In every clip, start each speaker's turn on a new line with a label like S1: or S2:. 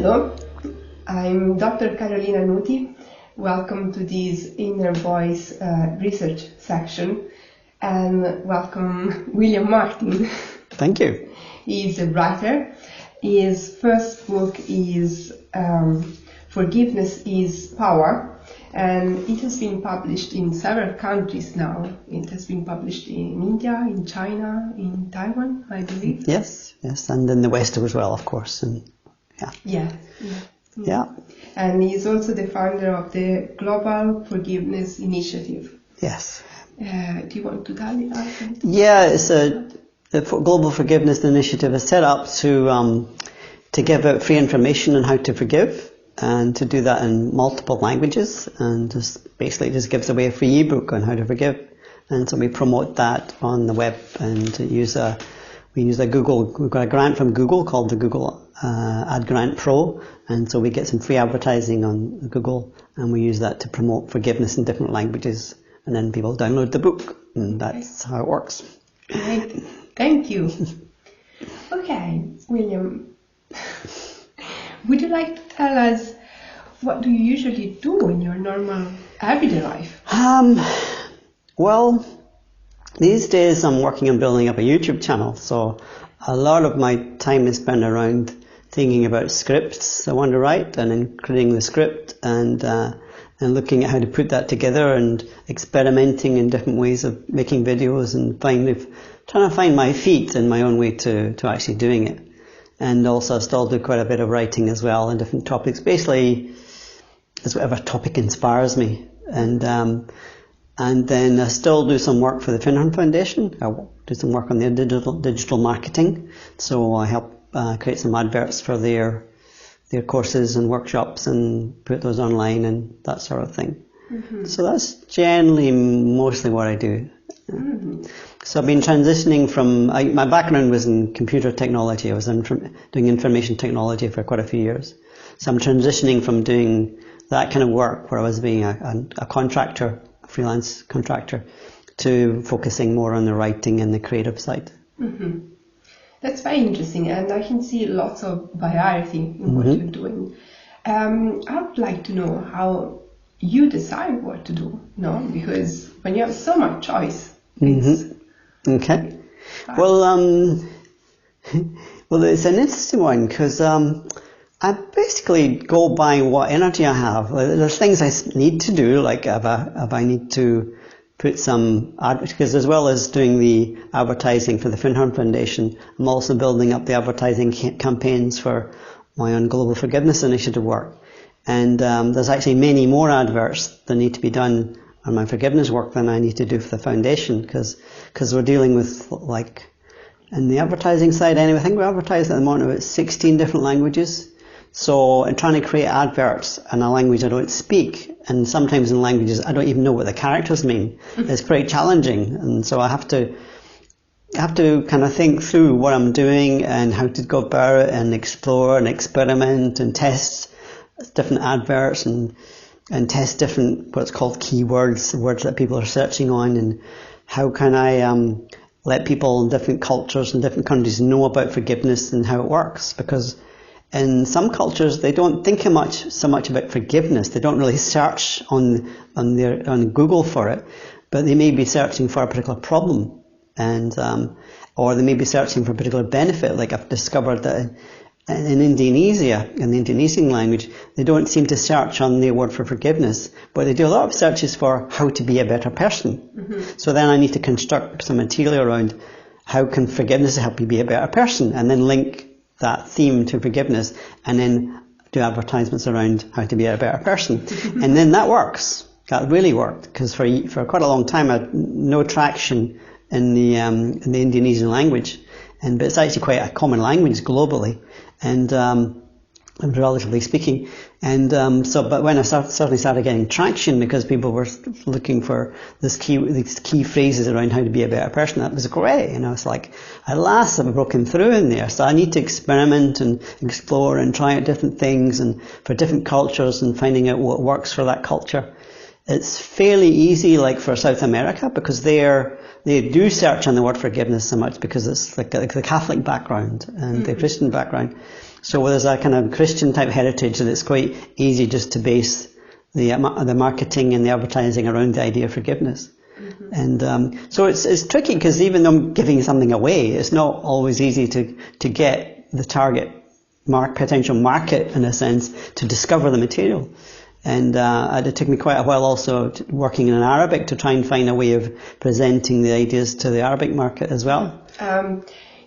S1: Hello, I'm Dr. Carolina Nuti. Welcome to this Inner Voice research section, and welcome William Martin.
S2: Thank you.
S1: He's a writer. His first book is Forgiveness is Power, and it has been published in several countries now. It has been published in India, in China, in Taiwan, I believe.
S2: Yes, and in the West as well, of course. And yeah.
S1: And he's also the founder of the Global Forgiveness Initiative.
S2: Yes.
S1: Do you want to tell me that?
S2: Yeah, the Global Forgiveness Initiative is set up to give out free information on how to forgive, and to do that in multiple languages, and just basically gives away a free ebook on how to forgive. And so we promote that on the web, and we use a Google. We've got a grant from Google called the Google Ad Grant Pro, and so we get some free advertising on Google, and we use that to promote forgiveness in different languages, and then people download the book, and that's how it works.
S1: Great, thank you. Okay, William, would you like to tell us what do you usually do in your normal everyday life?
S2: Well, these days I'm working on building up a YouTube channel, so a lot of my time is spent around thinking about scripts I want to write, and then creating the script, and looking at how to put that together, and experimenting in different ways of making videos, and trying to find my feet and my own way to actually doing it. And also I still do quite a bit of writing as well on different topics. Basically, it's whatever topic inspires me. And then I still do some work for the Finhorn Foundation. I do some work on their digital marketing. So I help create some adverts for their courses and workshops, and put those online and that sort of thing. Mm-hmm. So that's generally mostly what I do. Mm-hmm. So I've been transitioning from, my background was in computer technology. I was doing information technology for quite a few years. So I'm transitioning from doing that kind of work, where I was being a contractor, a freelance contractor, to focusing more on the writing and the creative side.
S1: Mm-hmm. That's very interesting, and I can see lots of variety in what you're doing. I would like to know how you decide what to do, because when you have so much choice, it's
S2: okay. Well, it's an interesting one, because I basically go by what energy I have. There's things I need to do, like if I need to put some because as well as doing the advertising for the Finhorn Foundation, I'm also building up the advertising campaigns for my own Global Forgiveness Initiative work. And there's actually many more adverts that need to be done on my forgiveness work than I need to do for the foundation, because we're dealing with, like, in the advertising side anyway, I think we advertise at the moment about 16 different languages. So I'm trying to create adverts in a language I don't speak, and sometimes in languages I don't even know what the characters mean. It's pretty challenging, and so I have to kind of think through what I'm doing and how to go about it, and explore and experiment and test different adverts, and test different what's called keywords, words that people are searching on, and how can I let people in different cultures and different countries know about forgiveness and how it works, because in some cultures, they don't think so much about forgiveness. They don't really search on Google for it, but they may be searching for a particular problem, and or they may be searching for a particular benefit. Like I've discovered that in Indonesia, in the Indonesian language, they don't seem to search on the word for forgiveness, but they do a lot of searches for how to be a better person. Mm-hmm. So then I need to construct some material around how can forgiveness help you be a better person, and then link that theme to forgiveness, and then do advertisements around how to be a better person. And then that works. That really worked, because for quite a long time I had no traction in the Indonesian language, but it's actually quite a common language globally, and relatively speaking. And but when I suddenly started getting traction, because people were looking for these key phrases around how to be a better person, that was great. It's like, at last I've broken through in there. So I need to experiment and explore and try out different things, and for different cultures, and finding out what works for that culture. It's fairly easy, like for South America, because their they do search on the word forgiveness so much because it's like the Catholic background and the Christian background. So there's a kind of Christian type heritage that it's quite easy just to base the marketing and the advertising around the idea of forgiveness. And so it's tricky because even though I'm giving something away, it's not always easy to get the target potential market, in a sense, to discover the material. And it took me quite a while also working in Arabic to try and find a way of presenting the ideas to the Arabic market as well.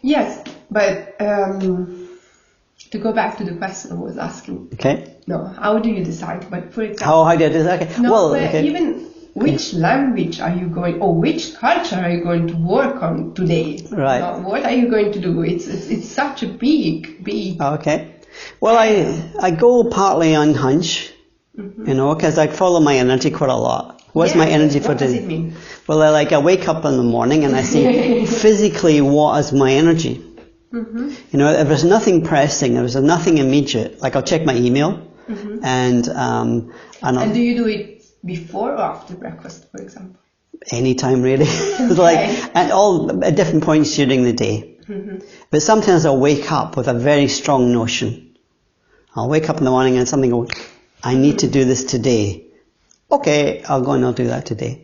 S1: Yes, but to go back to the question I was asking.
S2: Okay.
S1: No, how do you decide? But for example,
S2: how do you decide? Okay.
S1: No,
S2: well, okay.
S1: Even which language are you going, or which culture are you going to work on today?
S2: Right.
S1: What are you going to do? It's such a big.
S2: Okay. Well, I go partly on hunch, because I follow my energy quite a lot. What's my energy for today?
S1: What does it mean?
S2: Well, I wake up in the morning and I see physically what is my energy. If there's nothing pressing, if there's nothing immediate, like I'll check my email, and
S1: do you do it before or after breakfast, for example?
S2: Anytime really. At different points during the day. But sometimes I'll wake up with a very strong notion. I'll wake up in the morning and something goes, I need to do this today. Okay, I'll go and I'll do that today.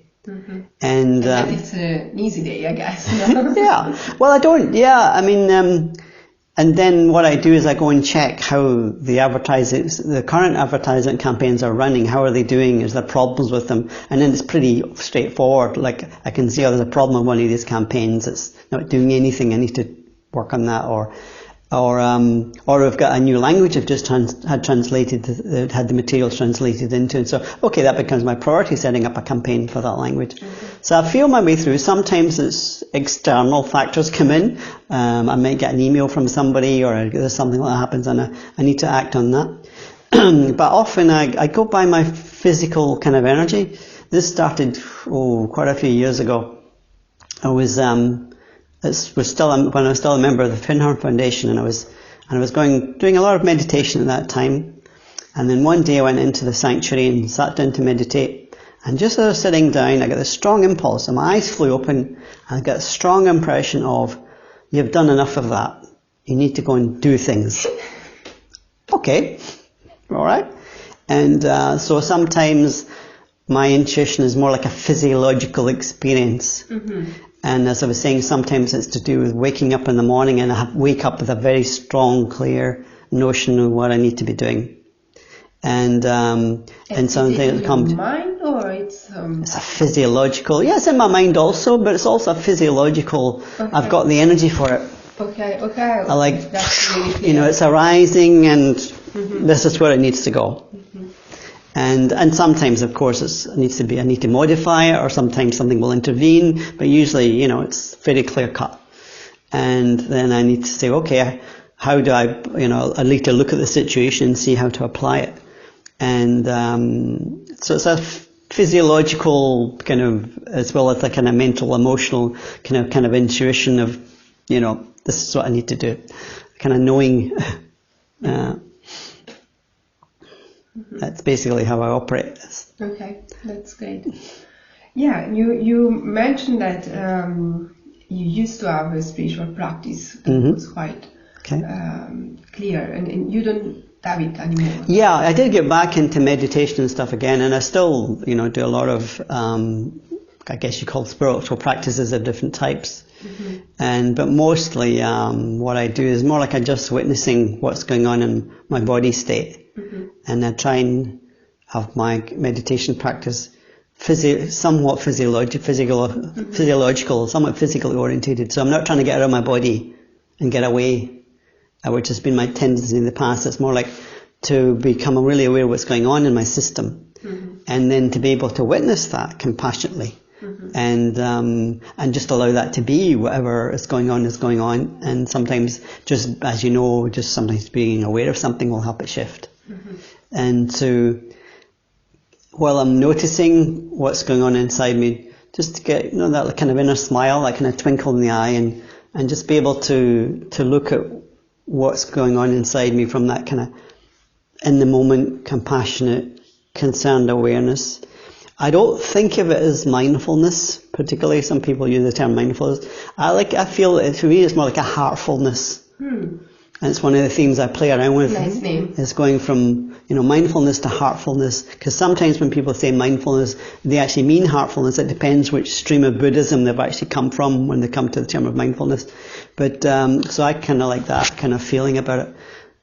S2: And
S1: it's an easy day, I guess.
S2: Yeah. Well, I don't. Yeah. I mean, and then what I do is I go and check how the current advertising campaigns are running. How are they doing? Is there problems with them? And then it's pretty straightforward. Like I can see, there's a problem with one of these campaigns. It's not doing anything. I need to work on that. Or we've got a new language I've just had the materials translated into. And so, okay, that becomes my priority, setting up a campaign for that language. So I feel my way through. Sometimes it's external factors come in. I might get an email from somebody or there's something that happens and I need to act on that. But often I go by my physical kind of energy. This started, quite a few years ago. I was, when I was still a member of the Finhorn Foundation, and I was doing a lot of meditation at that time. And then one day I went into the sanctuary and sat down to meditate. And just as I was sitting down, I got this strong impulse, and my eyes flew open, and I got a strong impression of, you've done enough of that. You need to go and do things. Okay, all right. And so sometimes my intuition is more like a physiological experience. And as I was saying, sometimes it's to do with waking up in the morning, and I wake up with a very strong, clear notion of what I need to be doing. And something
S1: it comes. Mind or it's
S2: a physiological. Yeah, it's in my mind also, but it's also a physiological. Okay. I've got the energy for it.
S1: Okay.
S2: I like,
S1: that's really clear.
S2: It's arising, and this is where it needs to go. And sometimes, of course, I need to modify it, or sometimes something will intervene, but usually, it's very clear cut. And then I need to say, okay, how do I need to look at the situation and see how to apply it. And so it's a physiological kind of, as well as a kind of mental, emotional kind of intuition of, this is what I need to do. Kind of knowing. That's basically how I operate.
S1: Okay, that's great. Yeah, you mentioned that you used to have a spiritual practice that was quite clear, and you don't have it anymore. Yeah,
S2: I did get back into meditation and stuff again, and I still, do a lot of, I guess you call spiritual practices of different types. But mostly what I do is more like I'm just witnessing what's going on in my body state. And I try and have my meditation practice somewhat physiological, somewhat physically orientated. So I'm not trying to get out of my body and get away, which has been my tendency in the past. It's more like to become really aware of what's going on in my system, and then to be able to witness that compassionately. And just allow that to be. Whatever is going on, and sometimes, just as just sometimes being aware of something will help it shift. And so while I'm noticing what's going on inside me, just to get that kind of inner smile, that kind of twinkle in the eye, and just be able to look at what's going on inside me from that kind of in the moment, compassionate, concerned awareness. I don't think of it as mindfulness, particularly. Some people use the term mindfulness. I feel it, for me, it's more like a heartfulness. And it's one of the themes I play around with.
S1: Nice name.
S2: It's going from, mindfulness to heartfulness. Because sometimes when people say mindfulness, they actually mean heartfulness. It depends which stream of Buddhism they've actually come from when they come to the term of mindfulness. But, so I kind of like that kind of feeling about it.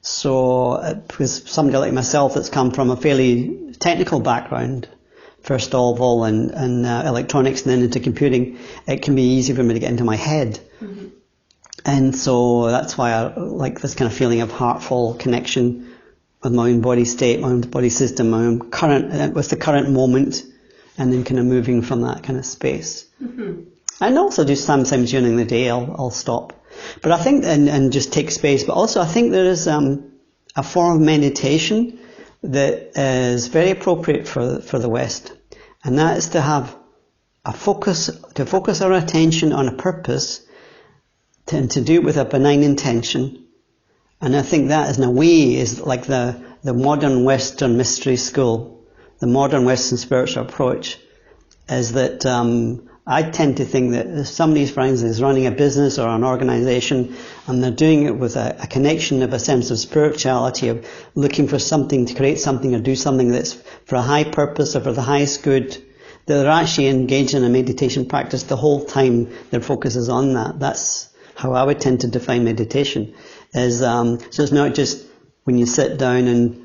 S2: So, because somebody like myself that's come from a fairly technical background, first of all, and electronics and then into computing, it can be easy for me to get into my head. Mm-hmm. And so that's why I like this kind of feeling of heartful connection with my own body state, my own body system, my own with the current moment, and then kind of moving from that kind of space. Mm-hmm. And also just sometimes during the day I'll stop. But I think, and just take space, but also I think there is a form of meditation that is very appropriate for the West. And that is to have to focus our attention on a purpose, and to do it with a benign intention. And I think that in a way is like the modern Western mystery school, the modern Western spiritual approach, is that I tend to think that if somebody's friends is running a business or an organization and they're doing it with a connection of a sense of spirituality, of looking for something, to create something or do something that's for a high purpose or for the highest good, that they're actually engaged in a meditation practice the whole time their focus is on that. That's how I would tend to define meditation. So it's not just when you sit down and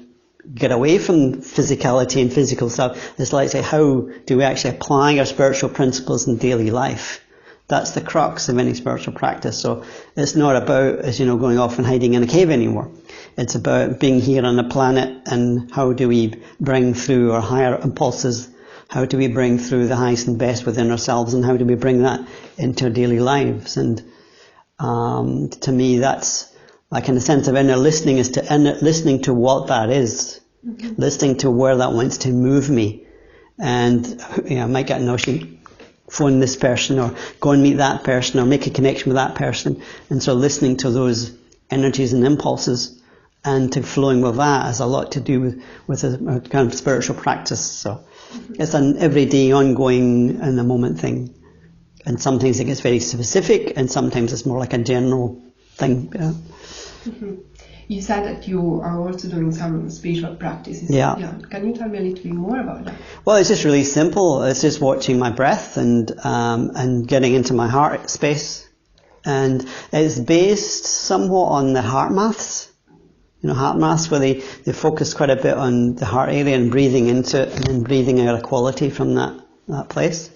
S2: get away from physicality and physical stuff. It's like, say, how do we actually apply our spiritual principles in daily life? That's the crux of any spiritual practice. So it's not about, as you know, going off and hiding in a cave anymore. It's about being here on the planet, and how do we bring through our higher impulses? How do we bring through the highest and best within ourselves, and how do we bring that into our daily lives? And to me, that's like, in a sense of inner listening, is to listening to what that is, mm-hmm. listening to where that wants to move me. And I might get a notion, phone this person, or go and meet that person, or make a connection with that person. And so listening to those energies and impulses and to flowing with that has a lot to do with a kind of spiritual practice. So it's an everyday, ongoing, in the moment thing. And sometimes it gets very specific, and sometimes it's more like a general thing. Yeah.
S1: Mm-hmm. You said that you are also doing some spiritual practices.
S2: Yeah.
S1: Can you tell me a little bit more about that?
S2: Well, it's just really simple. It's just watching my breath and getting into my heart space. And it's based somewhat on the heart maths. Heart maths, where they focus quite a bit on the heart area and breathing into it and then breathing out a quality from that place.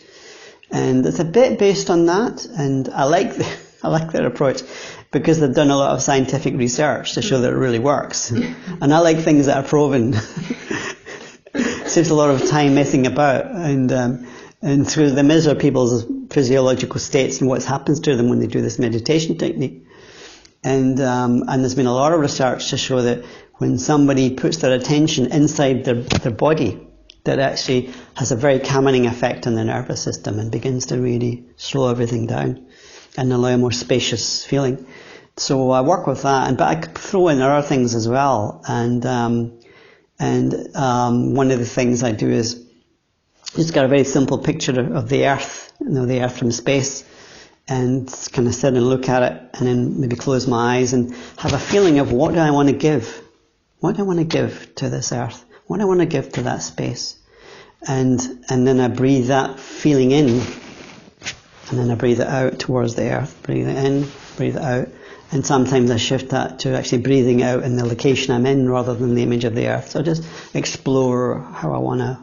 S2: And it's a bit based on that, and I like their approach, because they've done a lot of scientific research to show that it really works. And I like things that are proven. Saves a lot of time messing about, and through the measure people's physiological states and what happens to them when they do this meditation technique. And there's been a lot of research to show that when somebody puts their attention inside their body, that actually has a very calming effect on the nervous system and begins to really slow everything down and allow a more spacious feeling. So I work with that, but I throw in other things as well. And one of the things I do is just get a very simple picture of the Earth, the Earth from space, and kind of sit and look at it, and then maybe close my eyes and have a feeling of what do I want to give? What do I want to give to this Earth? What do I want to give to that space? And then I breathe that feeling in, and then I breathe it out towards the Earth. Breathe it in, breathe it out. And sometimes I shift that to actually breathing out in the location I'm in rather than the image of the Earth. So just explore how I want to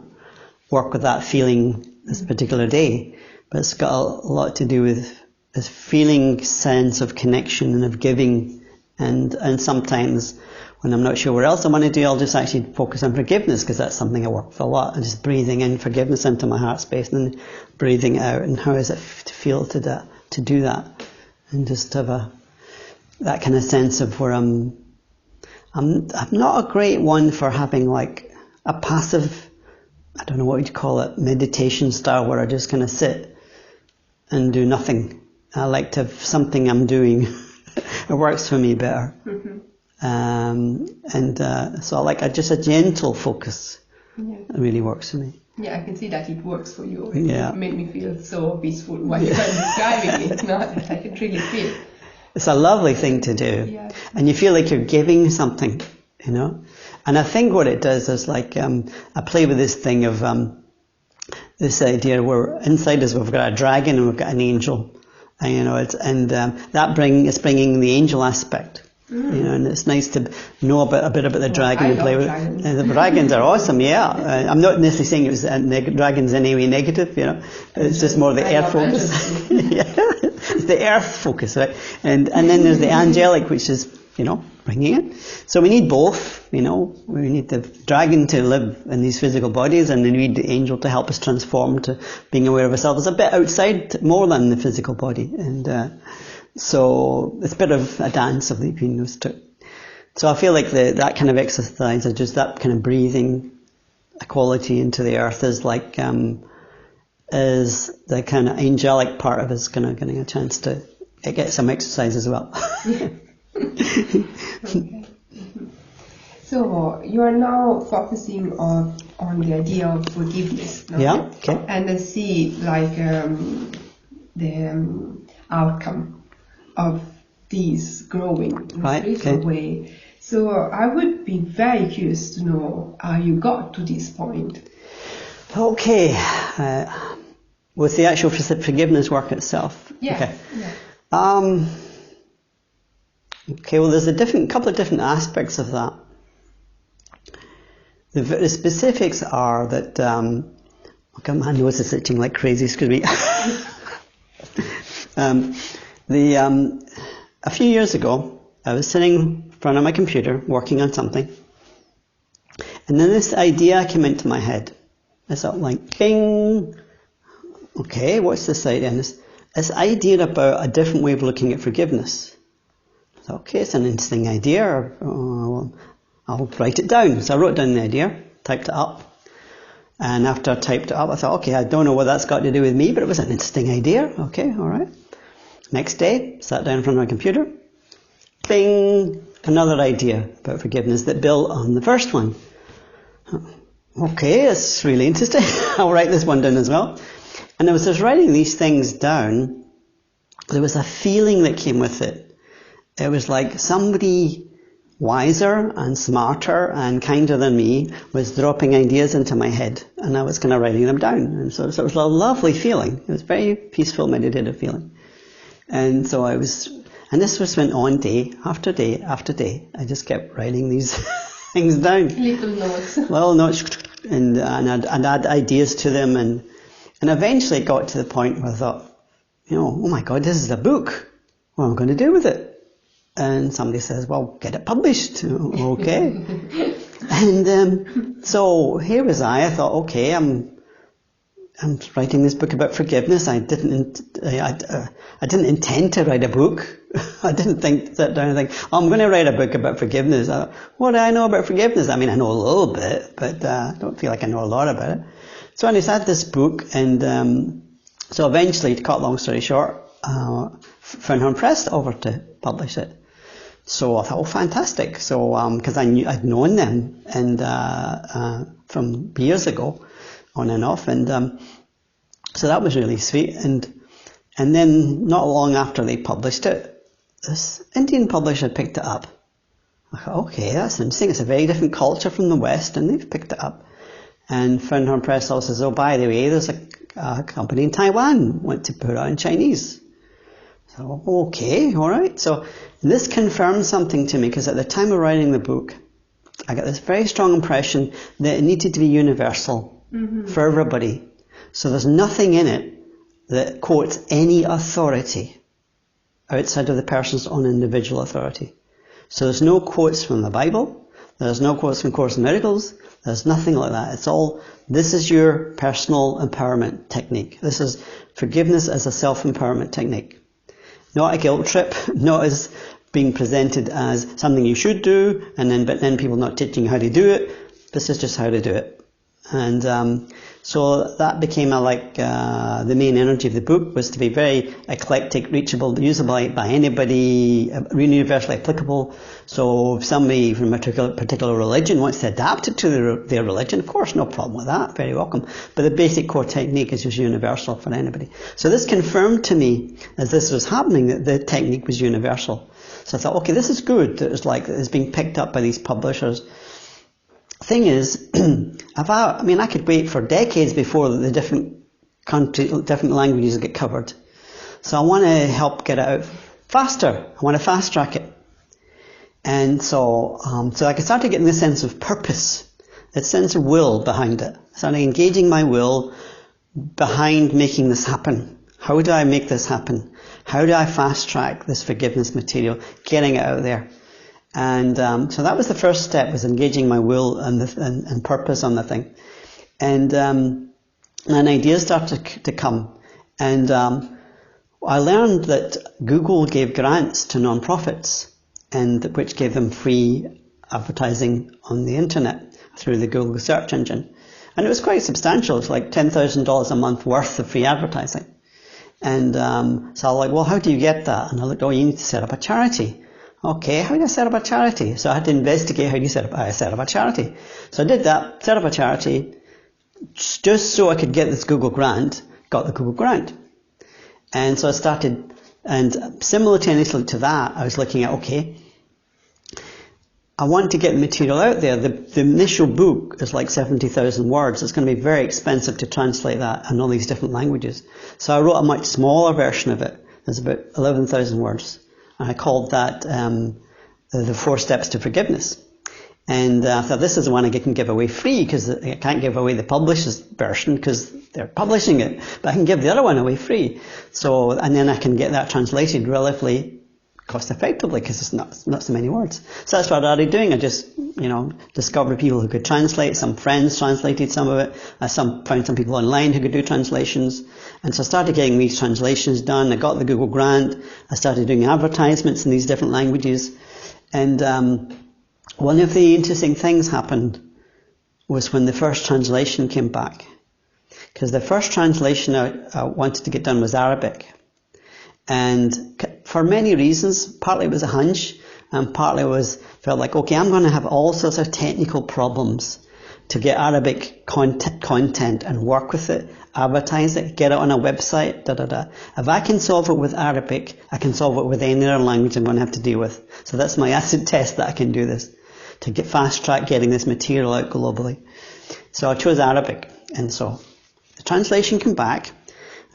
S2: work with that feeling this particular day. But it's got a lot to do with this feeling sense of connection and of giving. And sometimes when I'm not sure what else I want to do, I'll just actually focus on forgiveness, because that's something I work with a lot. And just breathing in forgiveness into my heart space, and then breathing out. And how does it feel to do that? And just have that kind of sense of where I'm not a great one for having like a passive, I don't know what you'd call it, meditation style, where I just kind of sit and do nothing. I like to have something I'm doing. It works for me better. Mm-hmm. So I like just a gentle focus
S1: Yeah.
S2: It really works for me.
S1: Yeah, I can see that it works for you.
S2: Yeah.
S1: It made me feel so peaceful while you were describing it. No, that I can really feel.
S2: It's a lovely thing to do.
S1: Yeah.
S2: And you feel like you're giving something, you know. And I think what it does is like, I play with this thing of this idea where inside us we've got a dragon and we've got an angel. And, you know, that is bringing the angel aspect. You know, and it's nice to know a bit about the dragon and play with it. And the dragons are awesome, yeah. I'm not necessarily saying it was dragons in any way negative, you know. It's just more the earth focus. Yeah, it's the earth focus, right? And then there's the angelic, which is, you know, bringing it. So we need both, you know. We need the dragon to live in these physical bodies, and then we need the angel to help us transform to being aware of ourselves a bit outside, more than the physical body. And so it's a bit of a dance of between those two. So I feel like that kind of exercise, or just that kind of breathing quality into the earth, is like is the kind of angelic part of us getting a chance to get some exercise as well.
S1: Yeah. Okay. Mm-hmm. So you are now focusing on the idea of forgiveness. No?
S2: Yeah. Okay.
S1: And I see like the outcome of these growing in a spiritual way. So I would be very curious to know how you got to this point.
S2: Okay. With the actual forgiveness work itself.
S1: Yeah.
S2: Okay.
S1: Yeah.
S2: Okay, well there's a couple of different aspects of that. The specifics are that, okay, my nose is itching like crazy, excuse me. A few years ago, I was sitting in front of my computer working on something, and then this idea came into my head. I thought, like, bing, okay, what's this idea? And this idea about a different way of looking at forgiveness. I thought, okay, it's an interesting idea. I'll write it down. So I wrote down the idea, typed it up. And after I typed it up, I thought, okay, I don't know what that's got to do with me, but it was an interesting idea. Okay, all right. Next day, sat down in front of my computer. Bing! Another idea about forgiveness that built on the first one. Okay, it's really interesting. I'll write this one down as well. And as I was writing these things down, there was a feeling that came with it. It was like somebody wiser and smarter and kinder than me was dropping ideas into my head, and I was kind of writing them down. And so it was a lovely feeling. It was a very peaceful, meditative feeling. And so and this went on day after day after day. I just kept writing these things down. Little notes, and I'd add ideas to them, and eventually it got to the point where I thought, you know, oh my God, this is a book. What am I going to do with it? And somebody says, well, get it published. Okay. And so here was I thought, okay, I'm writing this book about forgiveness. I didn't intend to write a book. I didn't sit down and think, I'm going to write a book about forgiveness. What do I know about forgiveness? I mean, I know a little bit, but I don't feel like I know a lot about it. So I had this book, and so eventually, to cut a long story short, Fernhorn Press offered to publish it. So I thought, oh, fantastic. So, because I'd known them, and from years ago, on and off, and so that was really sweet. And then not long after they published it, this Indian publisher picked it up. I thought, okay, that's interesting. It's a very different culture from the West, and they've picked it up. And Fernhorn Press also says, oh, by the way, there's a company in Taiwan want to put it out in Chinese. So, okay, all right. So this confirmed something to me, because at the time of writing the book, I got this very strong impression that it needed to be universal for everybody. So there's nothing in it that quotes any authority outside of the person's own individual authority. So there's no quotes from the Bible. There's no quotes from Course in Miracles. There's nothing like that. It's all, this is your personal empowerment technique. This is forgiveness as a self-empowerment technique. Not a guilt trip, not as being presented as something you should do, but then people not teaching you how to do it. This is just how to do it. And so that became the main energy of the book was to be very eclectic, reachable, usable by anybody, universally applicable. So if somebody from a particular religion wants to adapt it to their religion, of course, no problem with that, very welcome. But the basic core technique is just universal for anybody. So this confirmed to me, as this was happening, that the technique was universal. So I thought, okay, this is good. It's being picked up by these publishers. Thing is, I could wait for decades before the different languages get covered. So I want to help get it out faster. I want to fast track it. And so I started getting this sense of purpose, a sense of will behind it. I started engaging my will behind making this happen. How do I make this happen? How do I fast track this forgiveness material, getting it out there? And so that was the first step, was engaging my will and purpose on the thing. And ideas started to come. And I learned that Google gave grants to non-profits, and which gave them free advertising on the internet through the Google search engine. And it was quite substantial. It's like $10,000 a month worth of free advertising. And so I was like, well, how do you get that? And I looked, you need to set up a charity. Okay, how do I set up a charity? So I had to investigate how do you set up a charity. So I did that, set up a charity, just so I could get this Google grant, got the Google grant. And so I started, and simultaneously to that, I was looking at, okay, I want to get the material out there. The initial book is like 70,000 words. It's going to be very expensive to translate that in all these different languages. So I wrote a much smaller version of it. It's about 11,000 words. And I called that the 4 Steps to Forgiveness. And I thought, this is the one I can give away free, because I can't give away the publisher's version because they're publishing it. But I can give the other one away free. So, and then I can get that translated relatively cost effectively, because it's not so many words. So that's what I started doing. I just, discovered people who could translate. Some friends translated some of it. I found some people online who could do translations. And so I started getting these translations done. I got the Google grant. I started doing advertisements in these different languages. And one of the interesting things happened was when the first translation came back. Because the first translation I wanted to get done was Arabic. And for many reasons, partly it was a hunch, and partly felt like, okay, I'm going to have all sorts of technical problems to get Arabic content and work with it, advertise it, get it on a website, If I can solve it with Arabic, I can solve it with any other language I'm going to have to deal with. So that's my acid test that I can do this, to get fast track getting this material out globally. So I chose Arabic, and so the translation came back.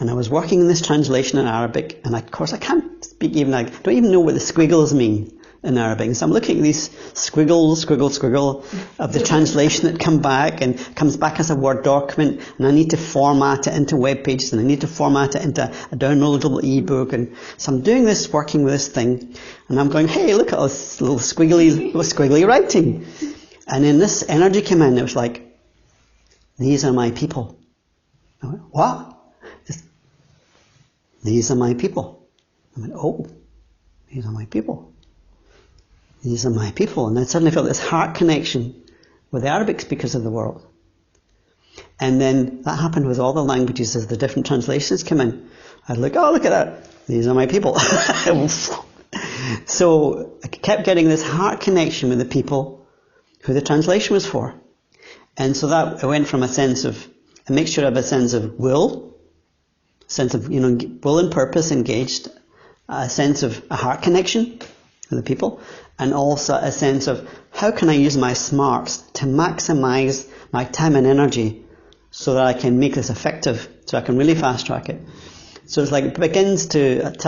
S2: And I was working in this translation in Arabic, and of course I can't speak I don't even know what the squiggles mean in Arabic. So I'm looking at these squiggle of the translation that come back, and comes back as a Word document, and I need to format it into web pages, and I need to format it into a downloadable ebook. And so I'm doing this, working with this thing, and I'm going, hey, look at this little squiggly writing. And then this energy came in. It was like, these are my people. I went, what? These are my people. I went, oh, these are my people. These are my people. And I suddenly felt this heart connection with the Arabic speakers of the world. And then that happened with all the languages as the different translations came in. I'd look, oh, look at that. These are my people. So I kept getting this heart connection with the people who the translation was for. And so that went from a mixture of a sense of will, sense of, will and purpose engaged, a sense of a heart connection with the people, and also a sense of how can I use my smarts to maximize my time and energy so that I can make this effective, so I can really fast track it. So it's like it begins to, that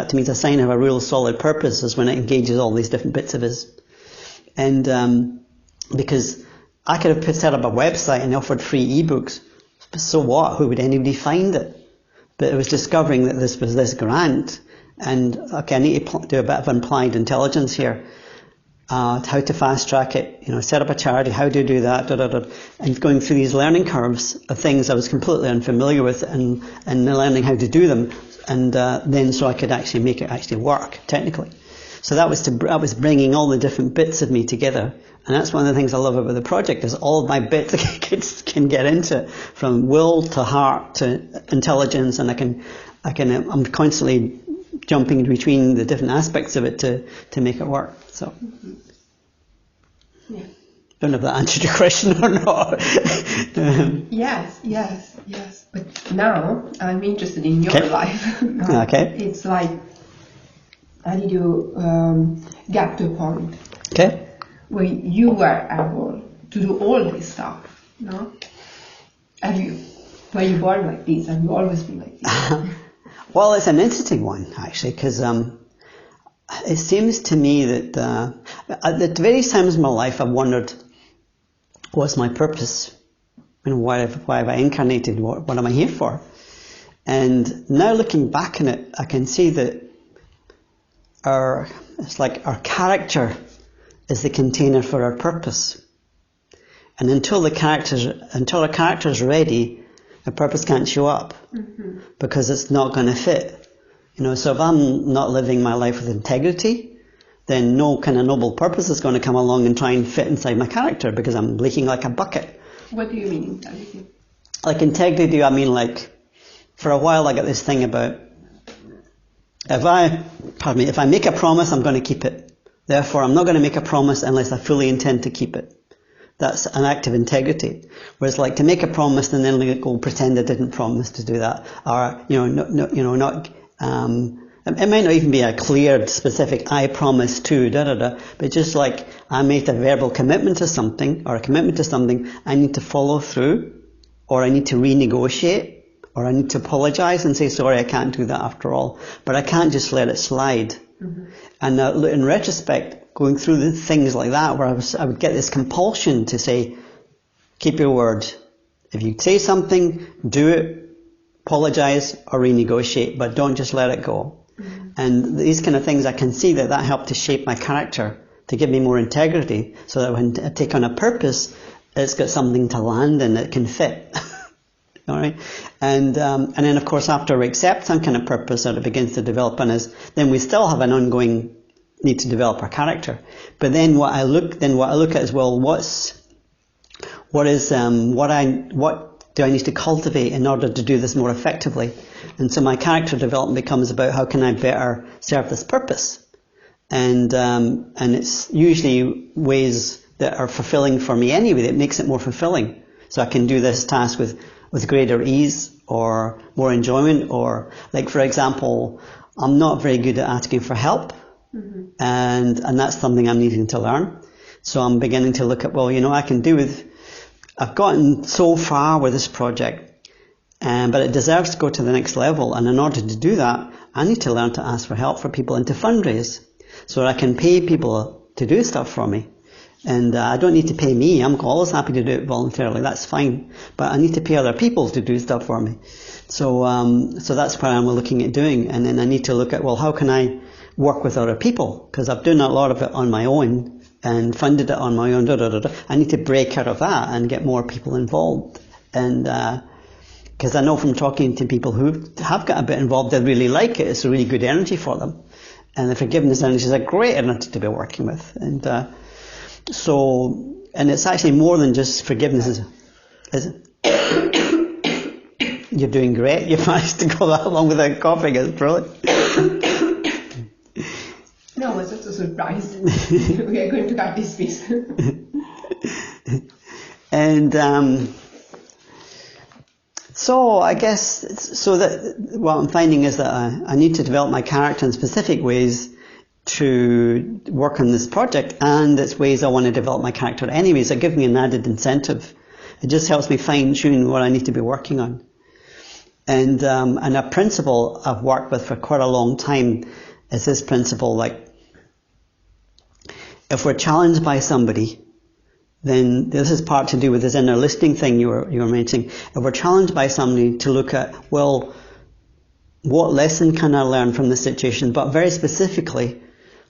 S2: to me is a sign of a real solid purpose, is when it engages all these different bits of us. And because I could have set up a website and offered free ebooks, but so what? Who would anybody find it? But it was discovering that this was this grant, and okay, I need to do a bit of implied intelligence here. How to fast track it, set up a charity, how do you do that, and going through these learning curves of things I was completely unfamiliar with, and learning how to do them, and then so I could actually make it actually work technically. So that was bringing all the different bits of me together. And that's one of the things I love about the project, is all of my bits can get into, from will to heart to intelligence, and I'm constantly jumping between the different aspects of it to make it work. So,
S1: yeah.
S2: Don't know if that answered your question or not.
S1: Yes. But now I'm interested in your life.
S2: Okay.
S1: It's like I need to get to a point.
S2: Okay.
S1: Where you were able to do all this stuff, no? Were you born like this? Have you always been like this?
S2: Well, it's an interesting one, actually, because it seems to me that at the various times in my life I've wondered, what's my purpose? And why have I incarnated? What am I here for? And now looking back on it, I can see that our character is the container for our purpose. And until our character is ready, the purpose can't show up, because it's not going to fit. So if I'm not living my life with integrity, then no kind of noble purpose is going to come along and try and fit inside my character, because I'm leaking like a bucket.
S1: What do you mean integrity?
S2: Like integrity, I mean, like, for a while I got this thing about, if I make a promise, I'm going to keep it. Therefore, I'm not going to make a promise unless I fully intend to keep it. That's an act of integrity. Whereas, like, to make a promise and then go pretend I didn't promise to do that, or it might not even be a clear, specific "I promise to," but just like I made a verbal commitment to something, or a commitment to something, I need to follow through, or I need to renegotiate, or I need to apologise and say, sorry, I can't do that after all. But I can't just let it slide. And in retrospect, going through the things like that, where I would get this compulsion to say, keep your word. If you say something, do it, apologise or renegotiate, but don't just let it go. And these kind of things, I can see that helped to shape my character, to give me more integrity, so that when I take on a purpose, it's got something to land and it can fit. All right, and then of course after we accept some kind of purpose, that it begins to develop on us, then we still have an ongoing need to develop our character. But then what I look at is, well, what do I need to cultivate in order to do this more effectively? And so my character development becomes about how can I better serve this purpose, and it's usually ways that are fulfilling for me anyway. That makes it more fulfilling, so I can do this task with greater ease or more enjoyment. Or, like, for example, I'm not very good at asking for help, and that's something I'm needing to learn. So I'm beginning to look at, well, I've gotten so far with this project, but it deserves to go to the next level, and in order to do that, I need to learn to ask for help for people and to fundraise, so that I can pay people to do stuff for me. And I don't need to pay me. I'm always happy to do it voluntarily. That's fine. But I need to pay other people to do stuff for me. So that's what I'm looking at doing. And then I need to look at, well, how can I work with other people? Because I've done a lot of it on my own and funded it on my own. I need to break out of that and get more people involved. And because I know from talking to people who have got a bit involved, they really like it. It's a really good energy for them. And the forgiveness energy is a great energy to be working with. And it's actually more than just forgiveness, is it? You're doing great. You managed to go that long without coughing. It's brilliant.
S1: No, it's just a surprise. We are going to cut this piece.
S2: And so I guess that what I'm finding is that I need to develop my character in specific ways to work on this project, and it's ways I want to develop my character anyways. It gives me an added incentive. It just helps me fine-tune what I need to be working on. And a principle I've worked with for quite a long time is this principle, like, if we're challenged by somebody, then this is part to do with this inner listening thing you were mentioning. If we're challenged by somebody, to look at, well, what lesson can I learn from this situation? But very specifically,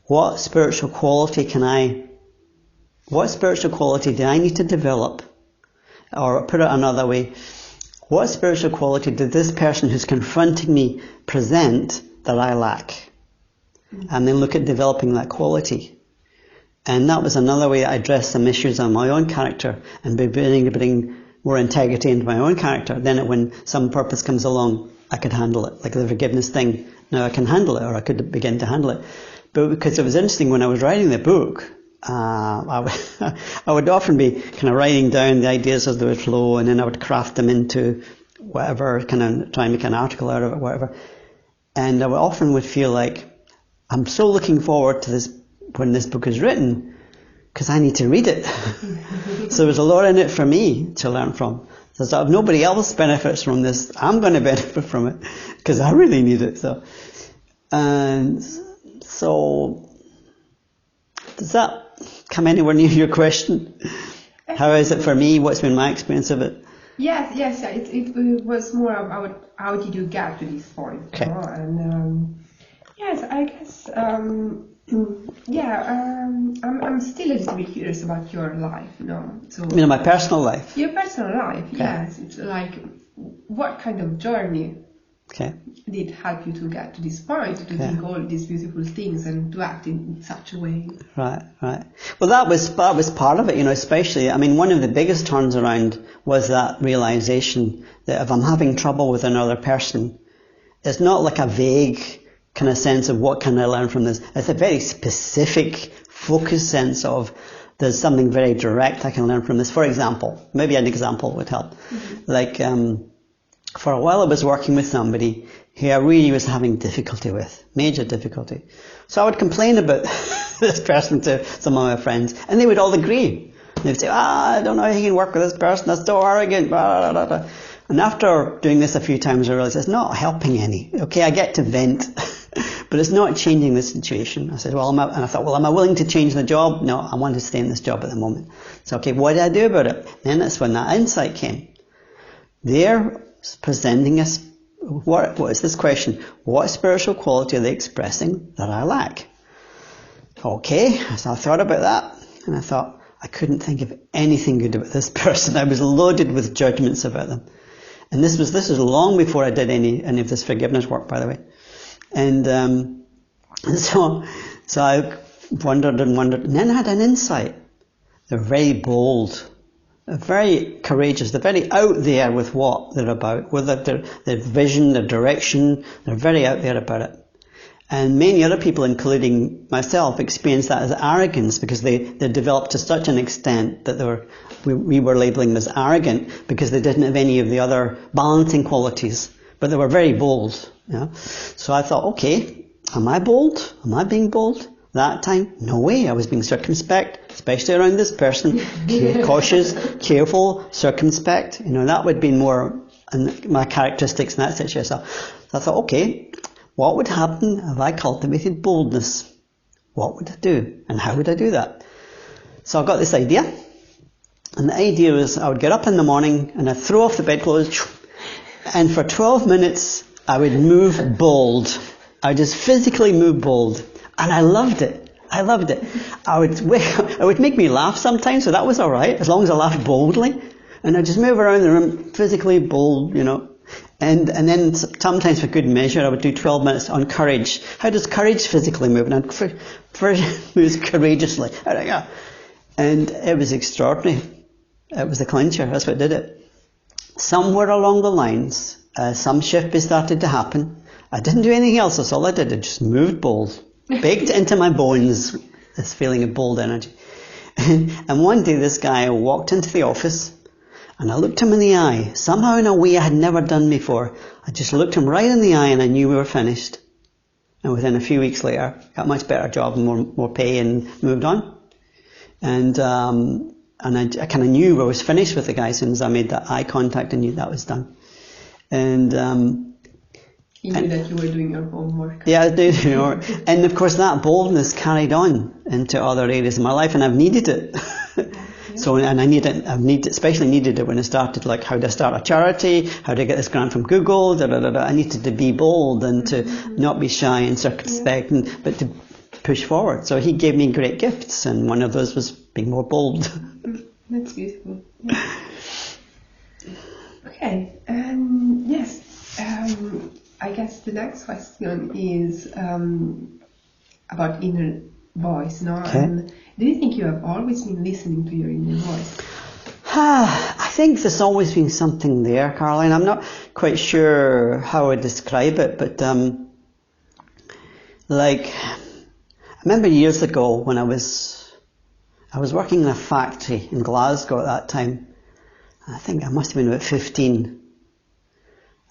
S2: what spiritual quality do I need to develop? Or put it another way, what spiritual quality did this person who's confronting me present that I lack? and then look at developing that quality. And that was another way I addressed some issues on my own character and beginning to bring more integrity into my own character. Then when some purpose comes along, I could handle it. Like the forgiveness thing, now I can handle it, or I could begin to handle it. But because it was interesting, when I was writing the book, I would often be kind of writing down the ideas as they would flow, and then I would craft them into whatever, kind of try and make an article out of it, whatever. And I often would feel like, I'm so looking forward to this, when this book is written, because I need to read it. So there's a lot in it for me to learn from. So if nobody else benefits from this, I'm going to benefit from it, because I really need it. So does that come anywhere near your question? How is it for me? What's been my experience of it?
S1: Yes. It was more about how did you get to this point?
S2: Okay.
S1: And yes, I guess. I'm still a little bit curious about your life. So
S2: My personal life.
S1: Your personal life.
S2: Okay.
S1: Yes. It's like, what kind of journey did help you to get to this point, to think all these beautiful things and to act in such a way?
S2: Right. Well, that was part of it, especially, one of the biggest turns around was that realization that if I'm having trouble with another person, it's not like a vague kind of sense of what can I learn from this. It's a very specific, focused sense of there's something very direct I can learn from this. For example, maybe an example would help. Like, for a while I was working with somebody who I really was having difficulty with, major difficulty. So I would complain about this person to some of my friends, and they would all agree. They'd say, I don't know how you can work with this person, that's so arrogant, blah, blah, blah. And after doing this a few times, I realized it's not helping any. Okay, I get to vent, but it's not changing the situation. I said, am I willing to change the job? No, I want to stay in this job at the moment. So, okay, what do I do about it? Then that's when that insight came. They're presenting us, what is this question? What spiritual quality are they expressing that I lack? Okay, so I thought about that, and I thought, I couldn't think of anything good about this person. I was loaded with judgments about them. And this was long before I did any of this forgiveness work, by the way. And so I wondered, and then I had an insight. They're very bold. They're very courageous. They're very out there with what they're about, with their vision, their direction. They're very out there about it. And many other people, including myself, experienced that as arrogance because they developed to such an extent that we were labeling them as arrogant because they didn't have any of the other balancing qualities. But they were very bold. So I thought, okay, am I bold? Am I being bold? That time, no way. I was being circumspect, especially around this person. Cautious, careful, circumspect. That would be more my characteristics in that situation. So I thought, okay, what would happen if I cultivated boldness? What would I do? And how would I do that? So I got this idea. And the idea was I would get up in the morning and I'd throw off the bedclothes, and for 12 minutes I would move bold. I would just physically move bold. And I loved it. It would make me laugh sometimes, so that was all right, as long as I laughed boldly. And I'd just move around the room, physically bold, And then sometimes for good measure, I would do 12 minutes on courage. How does courage physically move? And I'd first move courageously. And it was extraordinary. It was the clincher. That's what did it. Somewhere along the lines, some shift started to happen. I didn't do anything else. That's all I did. I just moved bold. Baked into my bones, this feeling of bold energy. And one day this guy walked into the office, and I looked him in the eye, somehow in a way I had never done before. I just looked him right in the eye and I knew we were finished. And within a few weeks later, got a much better job and more pay and moved on. And I kind of knew I was finished with the guy as soon as I made that eye contact. I knew that was done. And
S1: you knew that you were doing your homework.
S2: Yeah, I did. And of course that boldness carried on into other areas of my life, and I've needed it. So, and especially needed it when I started, like, how to start a charity, how to get this grant from Google, I needed to be bold and to not be shy and circumspect, but to push forward. So he gave me great gifts, and one of those was being more bold.
S1: That's beautiful. Yeah. Okay, yes. I guess the next question is, about inner voice, no?
S2: Okay.
S1: And do you think you have always been listening to your inner voice?
S2: I think there's always been something there, Caroline. I'm not quite sure how I describe it, but like, I remember years ago when I was working in a factory in Glasgow at that time. I think I must have been about 15.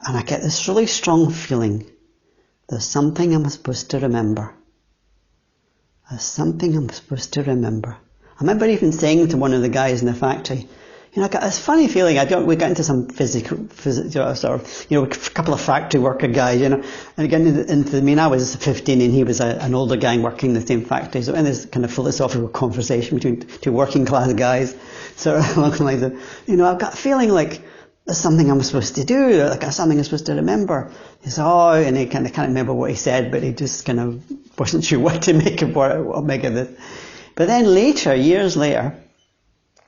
S2: And I get this really strong feeling, there's something I'm supposed to remember. There's something I'm supposed to remember. I remember even saying to one of the guys in the factory, I got this funny feeling. We got into some physical, a couple of factory worker guys, and again, I was 15 and he was an older guy working in the same factory. So in this kind of philosophical conversation between two working class guys, sort of along the lines of, I've got a feeling like there's something I'm supposed to do, like something I'm supposed to remember. He said, and he kind of can't remember what he said, but he just kind of wasn't sure what to make of this. But then later, years later,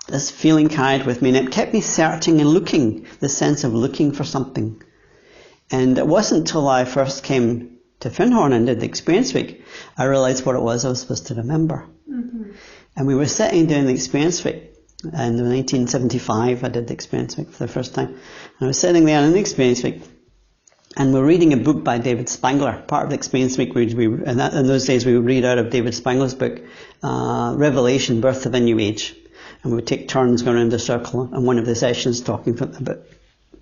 S2: this feeling carried with me, and it kept me searching and looking, the sense of looking for something. And it wasn't until I first came to Finhorn and did the Experience Week, I realised what it was I was supposed to remember. Mm-hmm. And we were sitting doing the Experience Week, and in 1975 I did the Experience Week for the first time. And I was sitting there in the Experience Week, and we're reading a book by David Spangler. Part of the Experience Week, in those days we would read out of David Spangler's book, Revelation, Birth of a New Age. And we would take turns going around the circle and one of the sessions talking about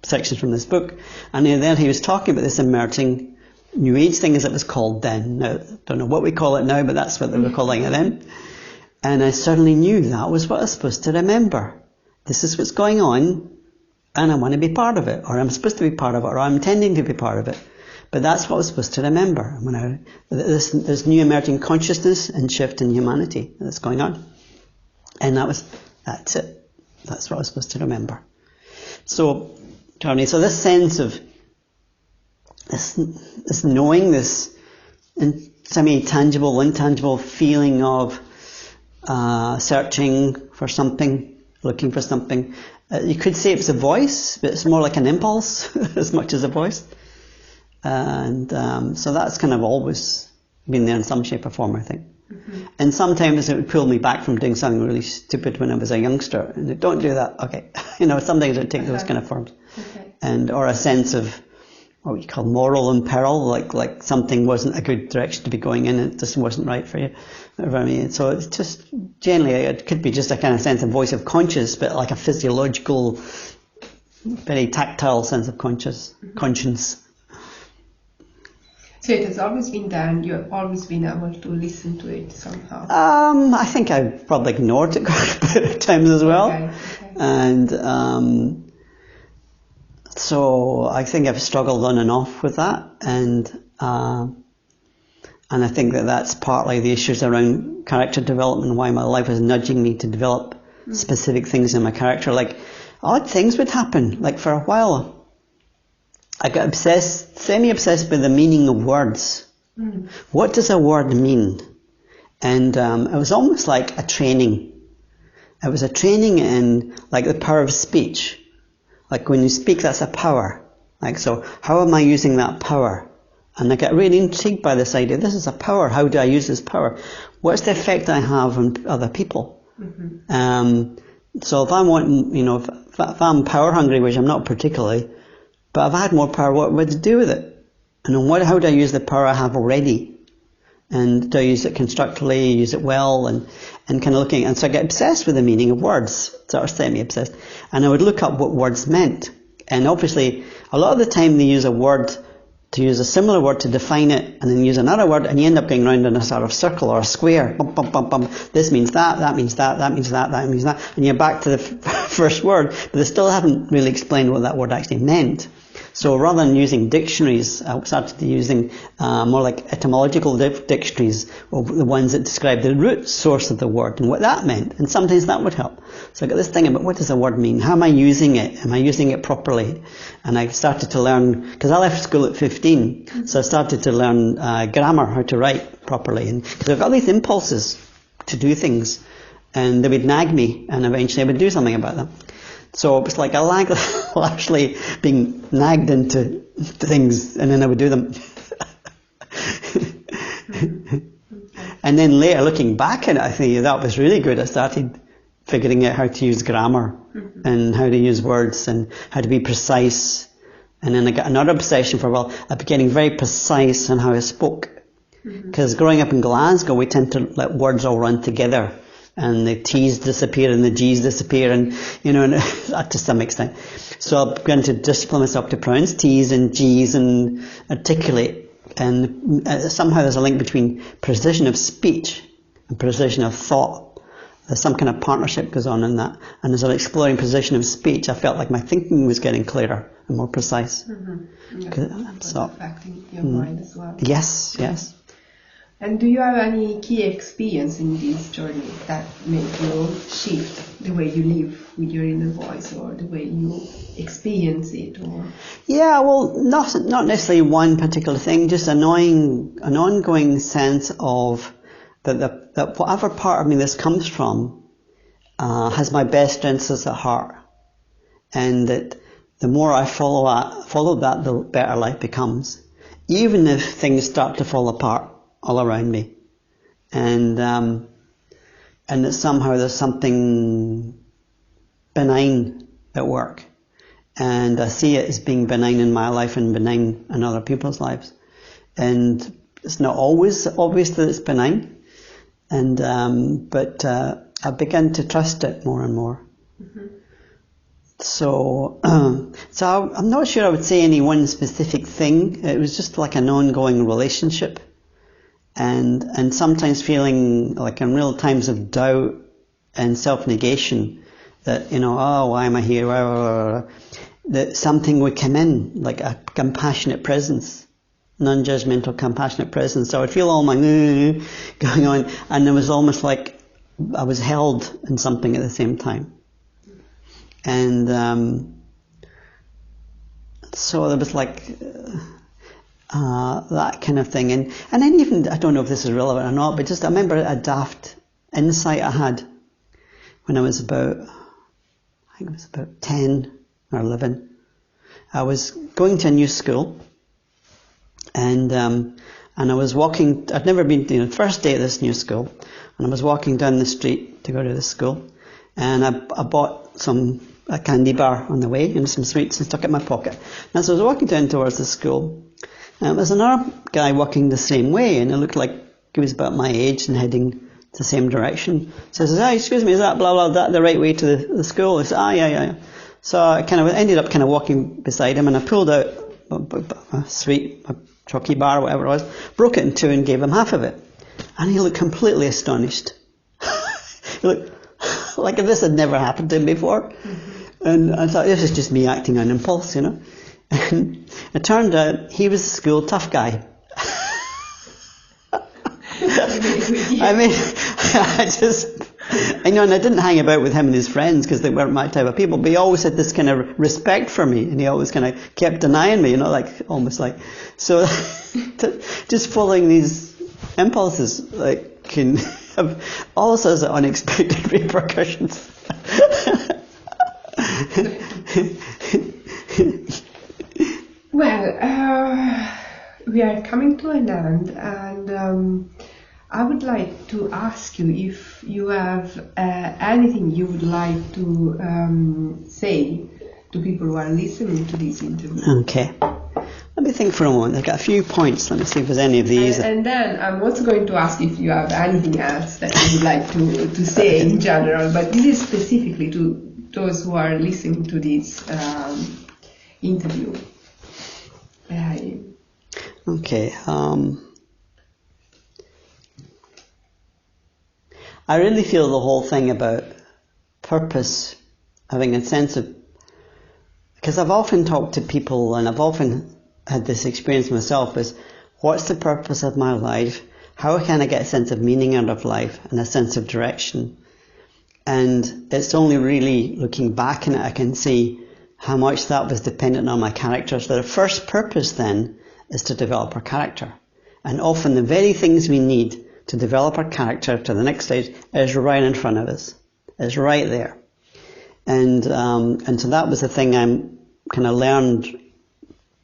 S2: sections from this book. And then he was talking about this emerging New Age thing, as it was called then. Now, I don't know what we call it now, but that's what they were calling it then. And I suddenly knew that was what I was supposed to remember. This is what's going on, and I want to be part of it, or I'm supposed to be part of it, or I'm intending to be part of it. But that's what I was supposed to remember. This new emerging consciousness and shift in humanity that's going on. And that's it. That's what I was supposed to remember. So, Tony, this sense of this knowing, this semi-tangible, intangible feeling of searching for something, looking for something. You could say it's a voice, but it's more like an impulse as much as a voice. And so that's kind of always been there in some shape or form, I think. Mm-hmm. And sometimes it would pull me back from doing something really stupid when I was a youngster. And don't do that. Okay. Sometimes it would take those kind of forms. Okay. Or a sense of what we call moral imperil, like something wasn't a good direction to be going in, it just wasn't right for you. I mean, so it's just, generally, it could be just a kind of sense of voice of conscience, but like a physiological, very tactile sense of conscience.
S1: So it has always been there, and you've always been able to listen to it somehow?
S2: I think I've probably ignored it quite a bit of times as well. Okay. And so I think I've struggled on and off with that, and I think that's partly the issues around character development, why my life is nudging me to develop specific things in my character. Like, odd things would happen. Like, for a while, I got semi-obsessed with the meaning of words. What does a word mean? And it was almost like a training. It was a training in, like, the power of speech. Like, when you speak, that's a power. Like, so how am I using that power? And I got really intrigued by this idea. This is a power. How do I use this power? What's the effect I have on other people? Mm-hmm. So if I want, if I'm power hungry, which I'm not particularly, but if I had more power, what would I do with it? And how do I use the power I have already? And do I use it constructively, use it well, and kind of looking. And so I get obsessed with the meaning of words, sort of semi-obsessed. And I would look up what words meant. And obviously, a lot of the time they use a word, to use a similar word to define it, and then use another word, and you end up going round in a sort of circle or a square. Bum, bum, bum, bum. This means that means that means that means that. And you're back to the first word, but they still haven't really explained what that word actually meant. So rather than using dictionaries, I started using more like etymological dictionaries, or the ones that describe the root source of the word and what that meant. And sometimes that would help. So I got this thing about what does a word mean? How am I using it? Am I using it properly? And I started to learn, because I left school at 15, so I started to learn grammar, how to write properly. And because I've got these impulses to do things, and they would nag me, and eventually I would do something about them. So it was like actually being nagged into things, and then I would do them. And then later, looking back at it, I think that was really good. I started figuring out how to use grammar and how to use words and how to be precise. And then I got another obsession for, well, I was getting very precise on how I spoke. Because growing up in Glasgow, we tend to let words all run together. And the T's disappear and the G's disappear, and and to some extent. So I'm going to discipline myself to pronounce T's and G's and articulate. And somehow there's a link between precision of speech and precision of thought. There's some kind of partnership goes on in that. And as I was exploring precision of speech, I felt like my thinking was getting clearer and more precise.
S1: So affecting your mind as well.
S2: Yes, yes.
S1: And do you have any key experience in this journey that made you shift the way you live with your inner voice, or the way you experience it? Or
S2: yeah, well, not necessarily one particular thing, just an ongoing sense of that whatever part of me this comes from has my best interests at heart, and that the more I follow that, the better life becomes, even if things start to fall apart all around me, and that somehow there's something benign at work, and I see it as being benign in my life and benign in other people's lives, and it's not always obvious that it's benign, and but I began to trust it more and more. So I'm not sure I would say any one specific thing. It was just like an ongoing relationship. And sometimes feeling like in real times of doubt and self-negation that, oh, why am I here? That something would come in, like a compassionate presence, non-judgmental compassionate presence. So I would feel all my going on, and it was almost like I was held in something at the same time. And so there was like that kind of thing, and then even, I don't know if this is relevant or not, but just I remember a daft insight I had when I was about 10 or 11. I was going to a new school, and I was walking. I'd never been to the first day at this new school, and I was walking down the street to go to the school, and I bought a candy bar on the way and some sweets and stuck it in my pocket. And as I was walking down towards the school, there was another guy walking the same way, and it looked like he was about my age and heading the same direction. So I said, excuse me, is that blah, blah, that the right way to the school? He said, yeah. So I ended up walking beside him, and I pulled out a sweet, a chocolate bar, whatever it was, broke it in two and gave him half of it. And he looked completely astonished. He looked like if this had never happened to him before. And I thought, this is just me acting on impulse, And it turned out he was a school tough guy. I mean, and I didn't hang about with him and his friends because they weren't my type of people, but he always had this kind of respect for me, and he always kind of kept denying me, so just following these impulses, can have all sorts of unexpected repercussions.
S1: Well, we are coming to an end, and I would like to ask you if you have anything you would like to say to people who are listening to this interview.
S2: Okay. Let me think for a moment. I've got a few points. Let me see if there's any of these.
S1: And then I'm also going to ask if you have anything else that you would like to say in general, but this is specifically to those who are listening to this interview.
S2: Okay. I really feel the whole thing about purpose, having a sense of, because I've often talked to people and I've often had this experience myself, is what's the purpose of my life? How can I get a sense of meaning out of life and a sense of direction? And it's only really looking back on it I can see how much that was dependent on my character. So the first purpose then is to develop our character. And often the very things we need to develop our character to the next stage is right in front of us. It's right there. And so that was the thing I kind of learned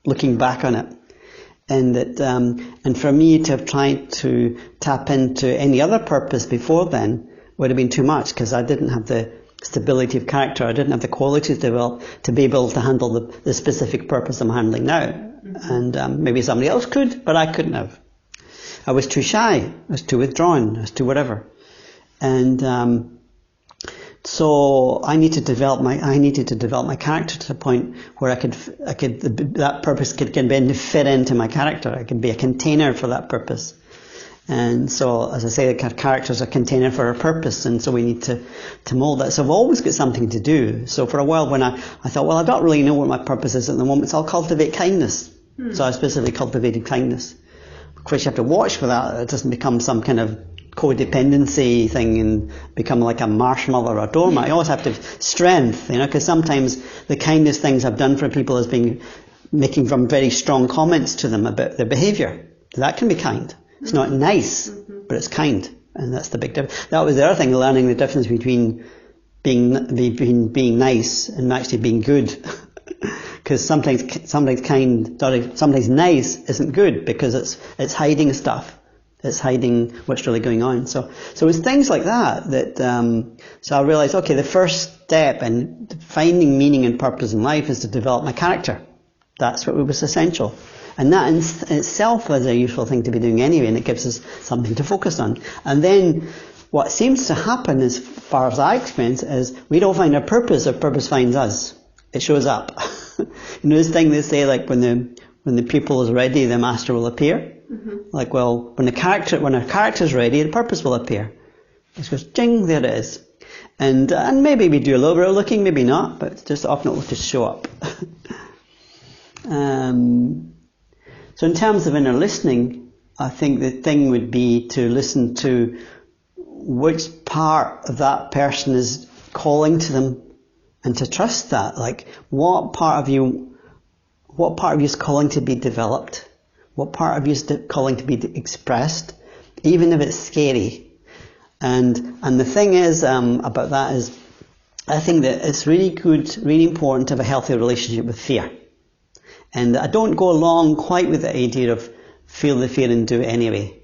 S2: looking back on it. And that, and for me to have tried to tap into any other purpose before then would have been too much, because I didn't have the stability of character. I didn't have the qualities developed to be able to handle the specific purpose I'm handling now. Mm-hmm. And maybe somebody else could, but I couldn't have. I was too shy. I was too withdrawn. I was too whatever. And so I needed to develop my character to the point where that purpose could fit into my character. I could be a container for that purpose. And so, as I say, the character is a container for a purpose, and so we need to mould that. So I've always got something to do. So for a while when I thought, well, I don't really know what my purpose is at the moment, so I'll cultivate kindness. So I specifically cultivated kindness. Of course, you have to watch for that. It doesn't become some kind of codependency thing and become like a marshmallow or a doormat. You always have to have strength, because sometimes the kindest things I've done for people has been making some very strong comments to them about their behaviour. That can be kind. It's not nice, but it's kind, and that's the big difference. That was the other thing, learning the difference between being nice and actually being good. Because sometimes nice isn't good because it's hiding stuff. It's hiding what's really going on. So it's things like that so I realised, okay, the first step in finding meaning and purpose in life is to develop my character. That's what was essential. And that in itself is a useful thing to be doing anyway, and it gives us something to focus on. And then what seems to happen, as far as I experience, is we don't find our purpose finds us. It shows up. This thing they say, like when the pupil is ready, the master will appear. Mm-hmm. Like, well, when our character is ready, the purpose will appear. It goes, ding, there it is. And maybe we do a little bit of looking, maybe not, but just often it will just show up. So in terms of inner listening, I think the thing would be to listen to which part of that person is calling to them, and to trust that. Like, what part of you is calling to be developed? What part of you is calling to be expressed, even if it's scary? And the thing is about that is, I think that it's really good, really important to have a healthy relationship with fear. And I don't go along quite with the idea of feel the fear and do it anyway.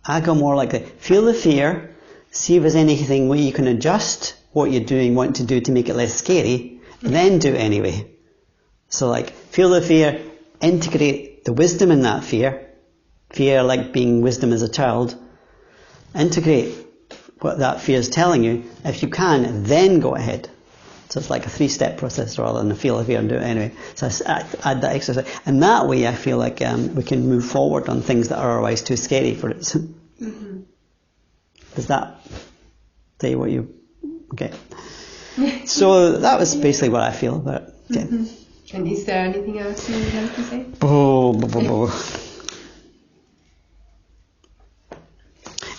S2: I go more like feel the fear, see if there's anything where you can adjust what you're doing, want to do to make it less scary, and then do it anyway. So like, feel the fear, integrate the wisdom in that fear like being wisdom as a child, integrate what that fear is telling you. If you can, then go ahead. So it's like a 3-step process rather than feel the fear and do it anyway. So I add that exercise. And that way I feel like we can move forward on things that are otherwise too scary for it. Mm-hmm. Does that say what you... Okay. So that was basically what I feel about it. Okay.
S1: Mm-hmm. And is there anything else you would like to say?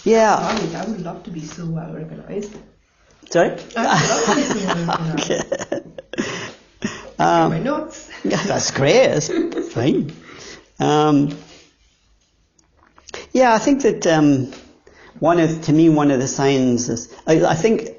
S2: Yeah.
S1: I would love to be so well organized.
S2: Sorry?
S1: I would love to be so well organized.
S2: Okay.
S1: My notes.
S2: Yeah, that's great. That's fine. Yeah, I think that one of the signs is, I think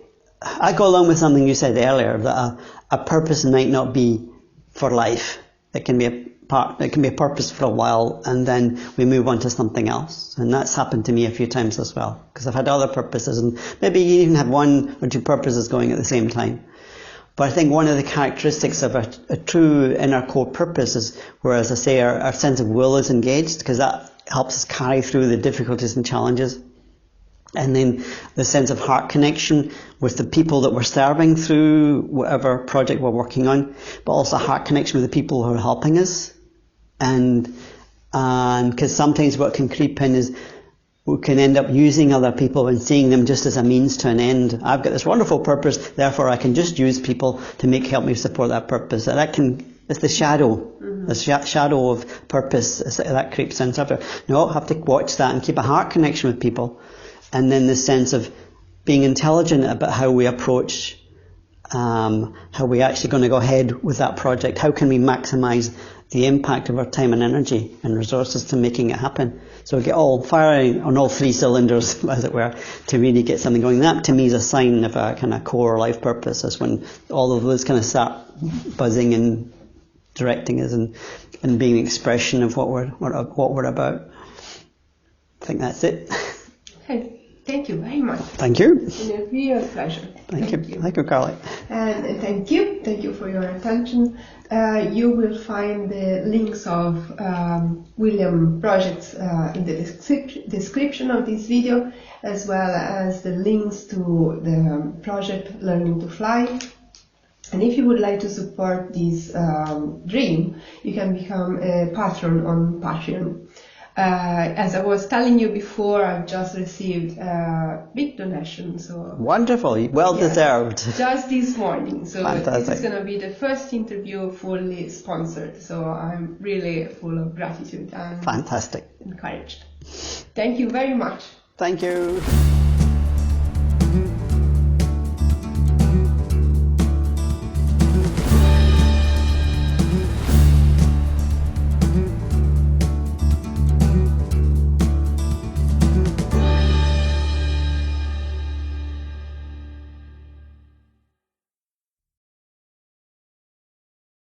S2: I go along with something you said earlier, that a purpose might not be for life. It can be a purpose for a while, and then we move on to something else. And that's happened to me a few times as well, because I've had other purposes, and maybe you even have 1 or 2 purposes going at the same time. But I think one of the characteristics of a true inner core purpose is where, as I say, our sense of will is engaged, because that helps us carry through the difficulties and challenges. And then the sense of heart connection with the people that we're serving through whatever project we're working on, but also heart connection with the people who are helping us. And because sometimes what can creep in is we can end up using other people and seeing them just as a means to an end. I've got this wonderful purpose, therefore I can just use people to help me support that purpose. And it's the shadow. Mm-hmm. The shadow of purpose that creeps in. So I have to watch that and keep a heart connection with people. And then the sense of being intelligent about how we approach, how we're actually going to go ahead with that project. How can we maximise the impact of our time and energy and resources to making it happen? So we get all firing on all 3 cylinders, as it were, to really get something going. That to me is a sign of a kind of core life purpose. Is when all of those kind of start buzzing and directing us and being an expression of what we're about. I think that's it.
S1: Okay. Thank you very much.
S2: Thank you.
S1: It's been a real pleasure.
S2: Thank you. Thank you, Carly.
S1: And thank you for your attention. You will find the links of William projects in the description of this video, as well as the links to the project Learning to Fly. And if you would like to support this dream, you can become a patron on Patreon. As I was telling you before, I've just received a big donation. So
S2: wonderful, well deserved.
S1: Just this morning. So
S2: fantastic.
S1: This is going to be the first interview fully sponsored. So I'm really full of gratitude and
S2: fantastic,
S1: encouraged. Thank you very much.
S2: Thank you.